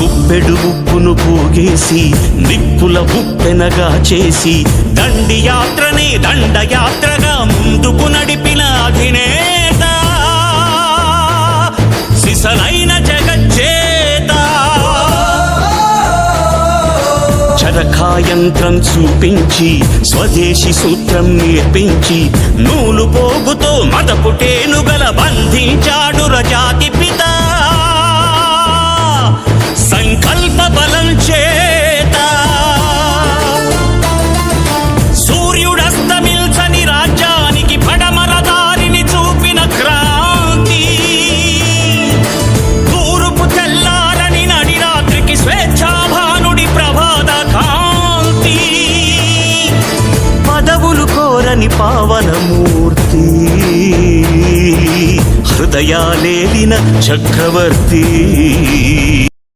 గుప్పెడు ఉప్పును పోగేసి నిప్పుల ఉప్పెనగా చేసి దండియాత్రనే దండయాత్రగా ముందుకు నడిపిన అధినేత సిసలైన జగజ్జేత. చరకాయంత్రం చూపించి స్వదేశీ సూత్రం నేర్పించి నూలు పోగుతో మదపుటేనుగల బంధించాడు రజాతి పిత. సంకల్ప బలం చేత సూర్యుడస్తమిల్చని రాజ్యానికి పడమర దారిని చూపిన క్రాంతి. తూర్పు తెల్లారని నడి రాత్రికి స్వేచ్ఛాభానుడి ప్రభాత కాంతి. పదవులు కోరని పావనమూర్తి హృదయాలేలిన చక్రవర్తి.